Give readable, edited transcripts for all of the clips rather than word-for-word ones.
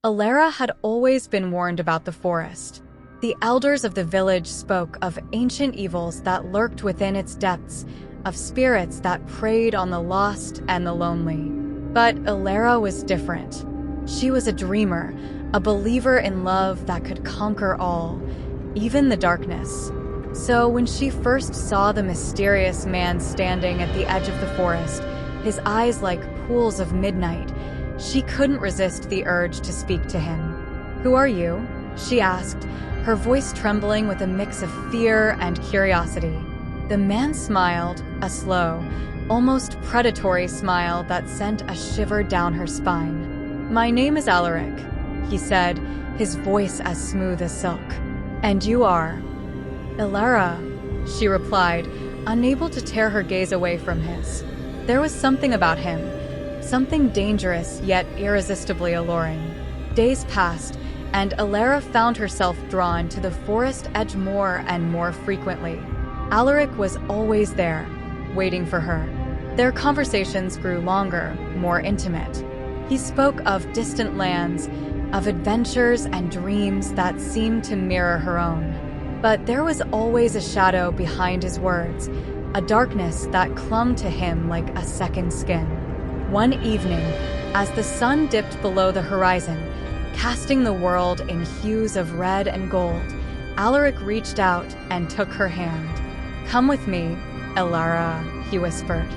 Elara had always been warned about the forest. The elders of the village spoke of ancient evils that lurked within its depths, of spirits that preyed on the lost and the lonely. But Elara was different. She was a dreamer, a believer in love that could conquer all, even the darkness. So when she first saw the mysterious man standing at the edge of the forest, his eyes like pools of midnight, she couldn't resist the urge to speak to him. "Who are you?" she asked, her voice trembling with a mix of fear and curiosity. The man smiled, a slow, almost predatory smile that sent a shiver down her spine. "My name is Alaric," he said, his voice as smooth as silk. "And you are?" "Elara," she replied, unable to tear her gaze away from his. There was something about him, something dangerous yet irresistibly alluring. Days passed, and Elara found herself drawn to the forest edge more and more frequently. Alaric was always there, waiting for her. Their conversations grew longer, more intimate. He spoke of distant lands, of adventures and dreams that seemed to mirror her own. But there was always a shadow behind his words, a darkness that clung to him like a second skin. One evening, as the sun dipped below the horizon, casting the world in hues of red and gold, Alaric reached out and took her hand. "Come with me, Elara," he whispered.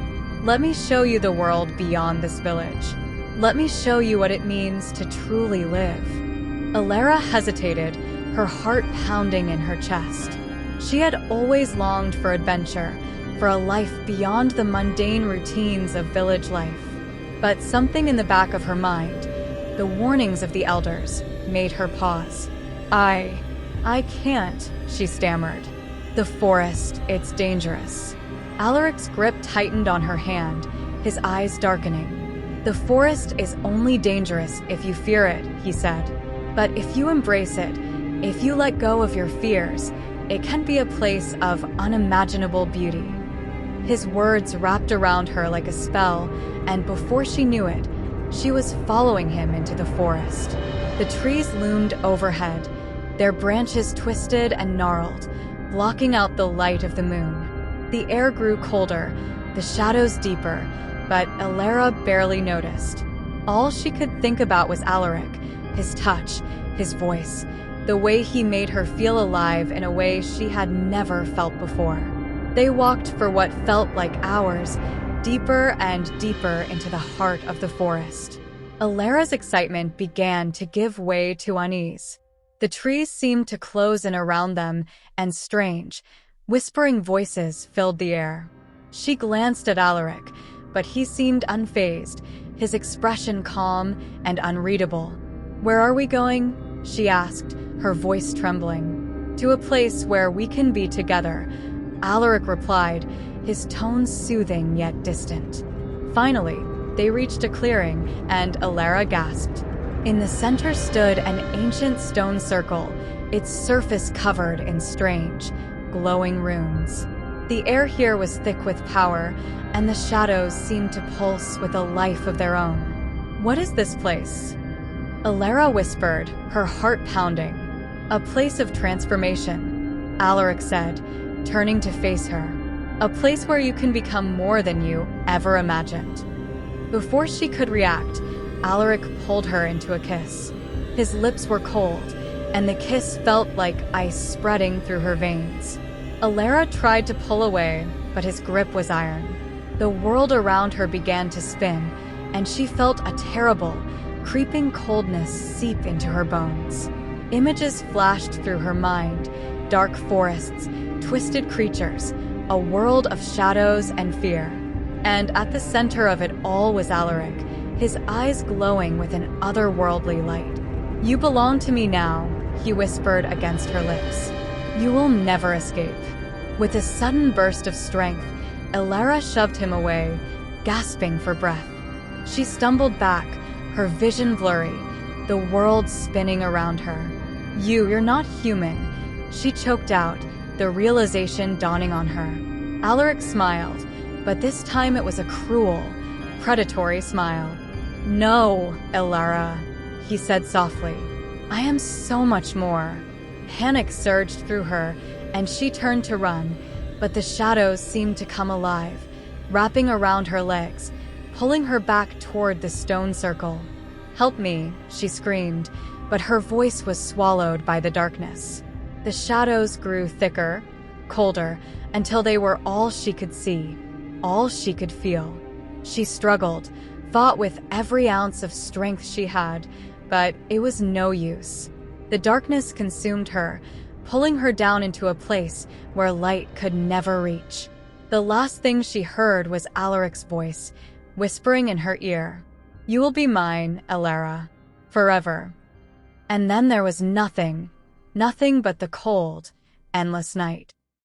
"Let me show you the world beyond this village. Let me show you what it means to truly live." Elara hesitated, her heart pounding in her chest. She had always longed for adventure, for a life beyond the mundane routines of village life. But something in the back of her mind, the warnings of the elders, made her pause. I can't," she stammered. "The forest, it's dangerous." Alaric's grip tightened on her hand, his eyes darkening. "The forest is only dangerous if you fear it," he said. "But if you embrace it, if you let go of your fears, it can be a place of unimaginable beauty." His words wrapped around her like a spell, and before she knew it, she was following him into the forest. The trees loomed overhead, their branches twisted and gnarled, blocking out the light of the moon. The air grew colder, the shadows deeper, but Elara barely noticed. All she could think about was Alaric, his touch, his voice, the way he made her feel alive in a way she had never felt before. They walked for what felt like hours, deeper and deeper into the heart of the forest. Elara's excitement began to give way to unease. The trees seemed to close in around them, and strange, whispering voices filled the air. She glanced at Alaric, but he seemed unfazed, his expression calm and unreadable. "Where are we going?" she asked, her voice trembling. "To a place where we can be together," Alaric replied, his tone soothing yet distant. Finally, they reached a clearing, and Elara gasped. In the center stood an ancient stone circle, its surface covered in strange, glowing runes. The air here was thick with power, and the shadows seemed to pulse with a life of their own. "What is this place?" Elara whispered, her heart pounding. "A place of transformation," Alaric said, turning to face her. "A place where you can become more than you ever imagined." Before she could react, Alaric pulled her into a kiss. His lips were cold, and the kiss felt like ice spreading through her veins. Elara tried to pull away, but his grip was iron. The world around her began to spin, and she felt a terrible, creeping coldness seep into her bones. Images flashed through her mind, dark forests, twisted creatures, a world of shadows and fear. And at the center of it all was Alaric, his eyes glowing with an otherworldly light. "You belong to me now," he whispered against her lips. "You will never escape." With a sudden burst of strength, Elara shoved him away, gasping for breath. She stumbled back, her vision blurry, the world spinning around her. You're not human," she choked out, the realization dawning on her. Alaric smiled, but this time it was a cruel, predatory smile. "No, Elara," he said softly. I am so much more. Panic surged through her, and she turned to run, but the shadows seemed to come alive, wrapping around her legs, pulling her back toward the stone circle. Help me, she screamed, but her voice was swallowed by the darkness. The shadows grew thicker, colder, until they were all she could see, all she could feel. She struggled, fought with every ounce of strength she had, but it was no use. The darkness consumed her, pulling her down into a place where light could never reach. The last thing she heard was Alaric's voice, whispering in her ear, "You will be mine, Elara, forever." And then there was nothing but the cold, endless night.